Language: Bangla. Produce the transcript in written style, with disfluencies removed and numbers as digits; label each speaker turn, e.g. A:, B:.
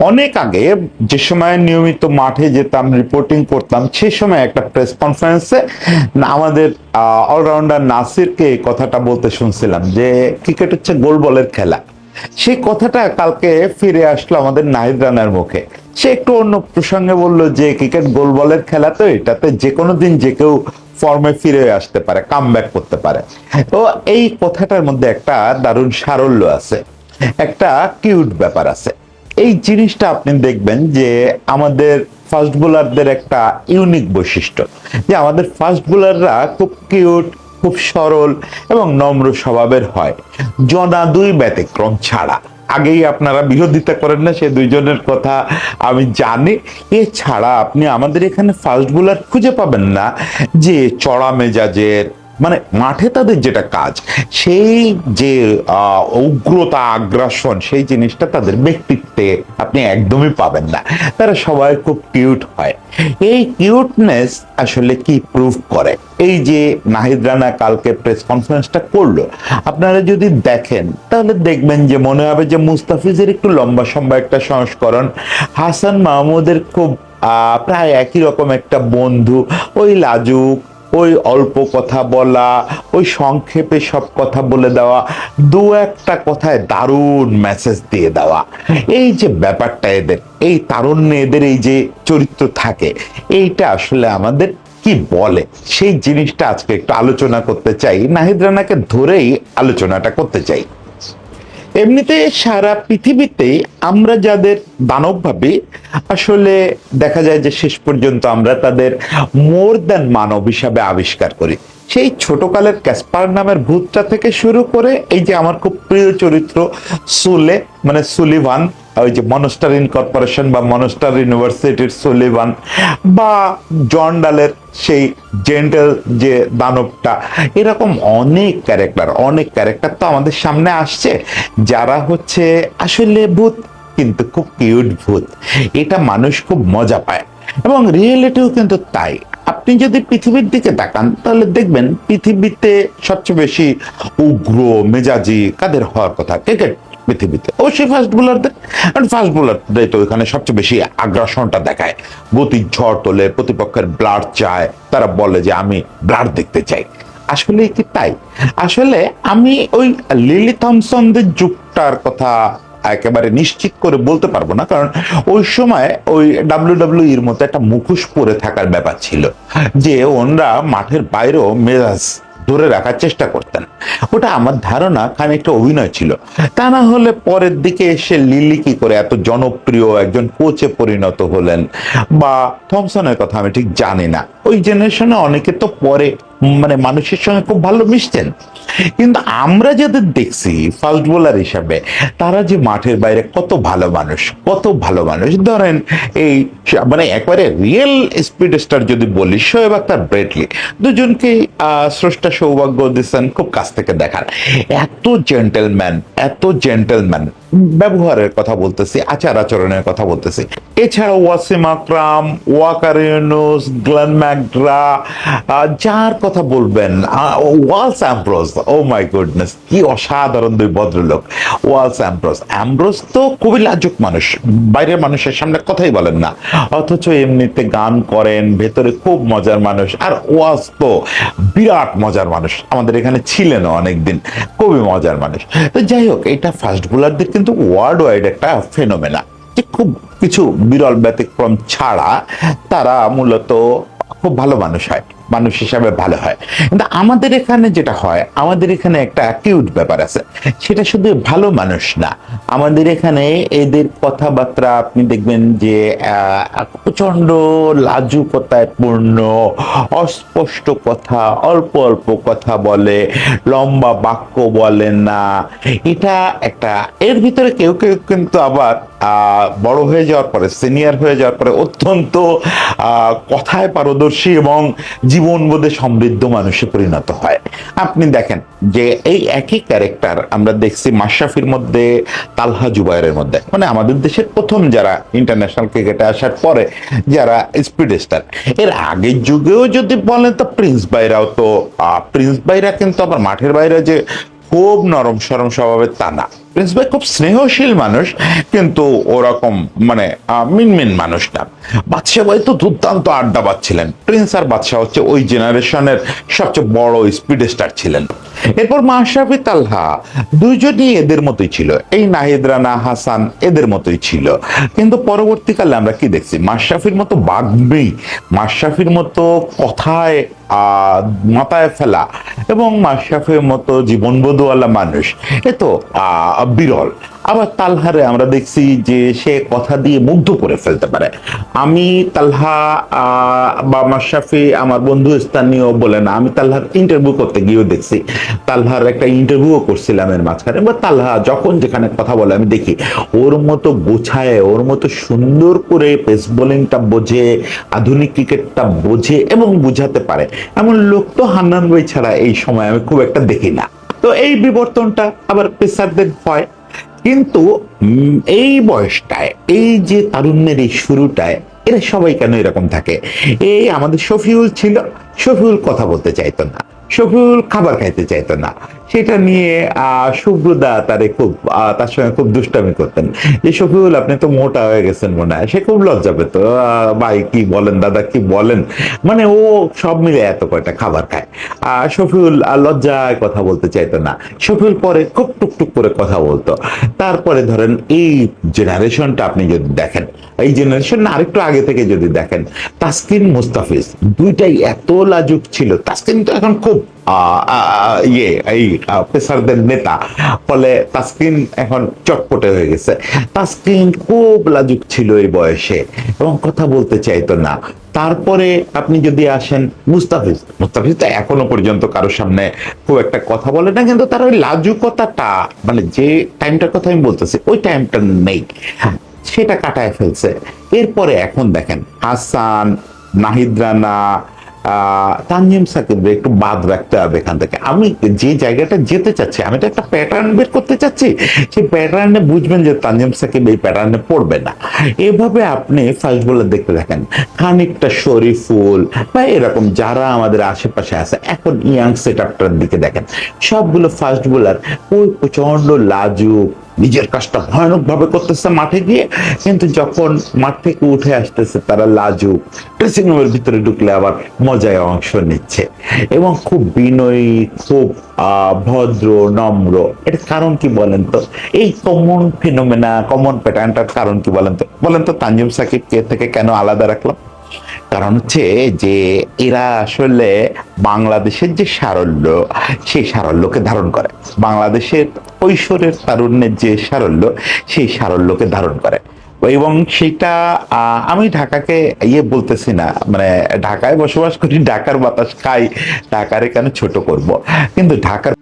A: অনেক আগে যে সময় নিয়মিত মাঠে যেতাম, রিপোর্টিং করতাম, সে সময় একটা প্রেস কনফারেন্সে আমাদের অলরাউন্ডার নাসিরকে এই কথাটা বলতে শুনছিলাম যে ক্রিকেট হচ্ছে গোল বলের খেলা। সেই কথাটা কালকে ফিরে আসলো আমাদের নাহিদ রানার মুখে। সে একটু অন্য প্রসঙ্গে বলল যে ক্রিকেট গোল বলের খেলা, তো এটাতে যে কোনো দিন যে কেউ ফর্মে ফিরে আসতে পারে, কাম ব্যাক করতে পারে। তো এই কথাটার মধ্যে একটা দারুণ সারল্য আছে, একটা কিউট ব্যাপার আছে। এই জিনিসটা আপনি দেখবেন যে আমাদের ফাস্ট বোলারদের একটা ইউনিক বৈশিষ্ট্য, যে আমাদের ফাস্ট বোলাররা খুব কিউট, খুব সরল এবং নম্র স্বভাবের হয়, জনা দুই ব্যতিক্রম ছাড়া। আগেই আপনারা বিরোধিতা করেন না, সে দুইজনের কথা আমি জানি। এছাড়া আপনি আমাদের এখানে ফাস্ট বোলার খুঁজে পাবেন না যে চড়া মেজাজের, মানে মাঠে তাদের যেটা কাজ, সেই যে উগ্রতা, আগ্রাসন, সেই জিনিসটা তাদের ব্যক্তিত্বে আপনি একদমই পাবেন না। তারা সবাই খুব কিউট হয়। এই কিউটনেস আসলে কি প্রুভ করে? এই যে নাহিদ রানা কালকে প্রেস কনফারেন্সটা করলো, আপনারা যদি দেখেন তাহলে দেখবেন যে মনে হবে যে মুস্তাফিজের একটু লম্বা সম্বা একটা সংস্করণ, হাসান মাহমুদের খুব প্রায় একই রকম একটা বন্ধু, ওই লাজুক, ওই অল্প কথা বলা, ওই সংক্ষেপে সব কথা বলে দেওয়া, দু একটা কথায় দারুণ মেসেজ দিয়ে দেওয়া। এই যে ব্যাপারটা এদের, এই তারুণ্যে এদের এই যে চরিত্র থাকে, এইটা আসলে আমাদের কি বলে, সেই জিনিসটা আজকে একটু আলোচনা করতে চাই, নাহিদ রানাকে ধরেই আলোচনাটা করতে চাই। এমনিতে সারা পৃথিবীতে আমরা যাদের দানব ভাবি, আসলে দেখা যায় যে শেষ পর্যন্ত আমরা তাদের মোর দ্যান মানব হিসাবে আবিষ্কার করি। সেই ছোটকালের ক্যাসপার নামের ভূতটা থেকে শুরু করে এই যে আমার খুব প্রিয় চরিত্র সুলে, মানে সুলিভান, ওই যে মনস্টার ইনকর্পোরেশন বা মনস্টার ইউনিভার্সিটির সুলিভান, বা জন ডালের সেই জেন্টেল যে দানবটা, এরকম অনেক ক্যারেক্টার তো আমাদের সামনে আসছে, যারা হচ্ছে আসলে ভূত, কিন্তু খুব কিউট ভূত। এটা মানুষ খুব মজা পায় এবং রিয়েলিটিও কিন্তু তাই। আপনি যদি পৃথিবীর দিকে তাকান তাহলে দেখবেন পৃথিবীতে সবচেয়ে বেশি উগ্র মেজাজি কাদের হওয়ার কথা? ক্রিকেট পৃথিবীতে অবশ্যই ফাস্ট বোলারদের। কারণ ফাস্ট বোলারদের তো এখানে সবচেয়ে বেশি আগ্রাসনটা দেখায়, গতির ঝড় তোলে, প্রতিপক্ষের ব্লাড চায়, তারা বলে যে আমি ব্লাড দেখতে চাই। আসলে কি তাই? আসলে আমি ওই লিলি থমসনদের যুগটার কথা একেবারে নিশ্চিত করে বলতে পারবো না, কারণ ওই সময় ওই ডাব্লিউডাব্লিউইর মতো একটা মুখোশ পরে থাকার ব্যাপার ছিল, যে ওনরা মাঠের বাইরেও মেজাজ ধরে রাখার চেষ্টা করতেন। ওটা আমার ধারণা খানিকটা অভিনয় ছিল। তা না হলে পরের দিকে এসে লিলি কি করে এত জনপ্রিয় একজন কোচে পরিণত হলেন, বা থমসনের কথা আমি ঠিক জানি না। ওই জেনারেশনে অনেকে তো পরে মানে মানুষের সঙ্গে খুব ভালো মিশতেন, কিন্তু আমরা যাদের দেখছি ফাস্ট বোলার হিসাবে, তারা যে মাঠের বাইরে কত ভালো মানুষ, কত ভালো মানুষ। ধরেন এই মানে একবারে রিয়েল স্পিড স্টার যদি বলি, শোয়েব আখতার, ব্রেটলি, দুজনকে স্রষ্টা সৌভাগ্য দিচ্ছেন খুব কাছ থেকে দেখার। এত জেন্টেলম্যান, এত জেন্টেলম্যান, ব্যবহারের কথা বলতেছি, আচার আচরণের কথা বলতেছি। এছাড়া ওয়াসিম আকরাম, ওয়াকার ইউনুস, গ্লেন ম্যাকগ্রা, যার কথা বলবেন, ওয়ালস অ্যাম্ব্রোজ, ও মাই গুডনেস, কি অসাধারণ দুই ভদ্রলোক। ওয়ালস অ্যাম্ব্রোজ, অ্যাম্ব্রোজ তো খুবই লাজুক মানুষ, বাইরের মানুষের সামনে কথাই বলেন না, অথচ এমনিতে গান করেন, ভেতরে খুব মজার মানুষ। আর ওয়ালস তো বিরাট মজার মানুষ, আমাদের এখানে ছিলেন অনেকদিন, খুবই মজার মানুষ। তো যাই হোক, এটা ফাস্ট বোলারদের কিন্তু ওয়ার্ল্ড ওয়াইড একটা ফেনোমেনা, যে খুব কিছু বিরল ব্যতিক্রম ছাড়া তারা মূলত খুব ভালো মানুষ হয়, মানুষ হিসাবে ভালো হয়। কিন্তু আমাদের এখানে যেটা হয়, আমাদের এখানে একটা কিউট ব্যাপার আছে, সেটা শুধু ভালো মানুষ না, আমাদের এখানে এদের কথাবার্তা আপনি দেখবেন যে প্রচন্ড লাজুকতায় পূর্ণ, অস্পষ্ট কথা, অল্প অল্প কথা বলে, লম্বা বাক্য বলে না। এটা একটা, এর ভিতরে কেউ কেউ কিন্তু আবার বড় হয়ে যাওয়ার পরে, সিনিয়র হয়ে যাওয়ার পরে অত্যন্ত কথায় পারদর্শী এবং জীবনবোধে সমৃদ্ধ মানুষে পরিণত হয়। আপনি দেখেন যে এই একই ক্যারেক্টার আমরা দেখছি মাশরাফির মধ্যে, তালহা জুবাইরের মধ্যে, মানে আমাদের দেশের প্রথম যারা ইন্টারন্যাশনাল ক্রিকেটে আসার পরে যারা স্পিড স্টার। এর আগের যুগেও যদি বলেন তো প্রিন্স ভাইরাও তো, প্রিন্স ভাইরা কিন্তু আবার মাঠের বাইরে যে খুব নরম সরম স্বভাবের তা না, প্রিন্স ভাই খুব স্নেহশীল মানুষ, কিন্তু ওরকম মানে মিনমিন মানুষ না। বাদশাহ ভাই তো দুর্দান্ত আড্ডা পাচ্ছিলেন। প্রিন্স আর বাদশাহ হচ্ছে ওই জেনারেশনের সবচেয়ে বড় স্পিড স্টার ছিলেন। এরপর মাশরাফি তালহা দুইজনই এদের মতোই ছিল, এই নাহিদ রানা হাসান এদের মতোই ছিল। কিন্তু পরবর্তীকালে আমরা কি দেখছি, মাশরাফির মতো বাগ্মী, মাশরাফির মতো কথায় মাথায় ফেলা এবং মাশরাফির মতো জীবনবোধওয়ালা মানুষ এ তো বিরল। আবার তালহারে আমরা দেখছি যে সে কথা দিয়ে মুগ্ধ করে ফেলতে পারে। আমি তালহা বা মাশরাফি আমার বন্ধু স্থানীয় বলে না, আমি তালহার ইন্টারভিউ করতে গিয়েও দেখছি, তালহার একটা ইন্টারভিউ করছিলাম এর মাঝখানে। বা তালহা যখন যেখানে কথা বলে আমি দেখি ওর মতো গোছায়, ওর মতো সুন্দর করে পেস বোলিংটা বোঝে, আধুনিক ক্রিকেটটা বোঝে এবং বুঝাতে পারে এমন লোক তো হান্নান ভাই ছাড়া এই সময় আমি খুব একটা দেখি না। তো এই বিবর্তনটা আবার পেসারদের হয়। কিন্তু এই বয়সটায়, এই যে তারুণ্যের এই শুরুটায় এরা সবাই কেন এরকম থাকে? এই আমাদের শফিউল ছিল, শফিউল কথা বলতে চাইতো না, শফিউল খাবার খাইতে চাইতো না। সেটা নিয়ে সুব্রদা তারে খুব তার সঙ্গে খুব দুষ্টামি করতেন যে শফিউল আপনি তো মোটা হয়ে গেছেন মনে হয়। সে খুব লজ্জা পেত, ভাই কি বলেন, দাদা কি বলেন, মানে ও সব মিলে এত কয়টা খাবার খায়। শফিউল লজ্জায় কথা বলতে চাইতো না। শফিউল পরে খুব টুকটুক করে কথা বলতো। তারপরে ধরেন এই জেনারেশনটা আপনি যদি দেখেন, এই জেনারেশন না আরেকটু আগে থেকে যদি দেখেন, তাসকিন মুস্তাফিজ দুইটাই এত লাজুক ছিল। তাসকিন তো এখন খুব এই পেসারদের নেতা, ফলে তাসকিন এখন চটপটে হয়ে গেছে। তাসকিন খুব লাজুক ছিল এই বয়সে এবং কথা বলতে চাইতো না। তারপরে আপনি যদি আসেন মুস্তাফিজ, মুস্তাফিজ তো এখনো পর্যন্ত কারোর সামনে খুব একটা কথা বলে না, কিন্তু তার ওই লাজুকতাটা, মানে যে টাইমটার কথা আমি বলতেছি ওই টাইমটা নেই, সেটা কাটায় ফেলছে। এরপরে এখন দেখেন হাসান, নাহিদ রানা, তানজিম সাকিব একটু বাদ রাখতে হবে এখান থেকে। আমি যে জায়গাটা যেতে চাচ্ছি, আমি তো একটা প্যাটার্ন বের করতে চাচ্ছি, সেই প্যাটার্নে বুঝবেন যে তানজিম সাকিব এই প্যাটার্নে পড়বে না। এভাবে আপনি ফাস্ট বোলার দেখতে থাকেন, খানিকটা শরীফুল বা এরকম যারা আমাদের আশেপাশে আছে, এখন ইয়াং সেট আপটার দিকে দেখেন, সবগুলো ফাস্ট বোলার ওই প্রচন্ড লাজুক, নিজের কাজটা ভয়ানক ভাবে করতেছে মাঠে গিয়ে, কিন্তু যখন মাঠ থেকে উঠে আসতেছে তারা লাজুক, ড্রেসিং রুমের ভিতরে ঢুকলে আবার মজায় অংশ নিচ্ছে এবং খুব বিনয়ী, খুব ভদ্র নম্র। এর কারণ কি বলেন তো? এই কমন ফিনোমেনা, কমন প্যাটার্নটার কারণ কি বলেন তো? বলেন তো তানজিম সাকিবকে থেকে কেন আলাদা রাখলাম? কারণ হচ্ছে যে এরা আসলে বাংলাদেশের যে সারল্য, সেই সারল্যকে ধারণ করে। বাংলাদেশের কৈশোরের তারুণ্যের যে সারল্য, সেই সারল্যকে ধারণ করে। এবং সেটা আমি ঢাকাকে বলতেছি না, মানে ঢাকায় বসবাস করি, ঢাকার বাতাস খাই, ঢাকারে কেন ছোট করব, কিন্তু ঢাকার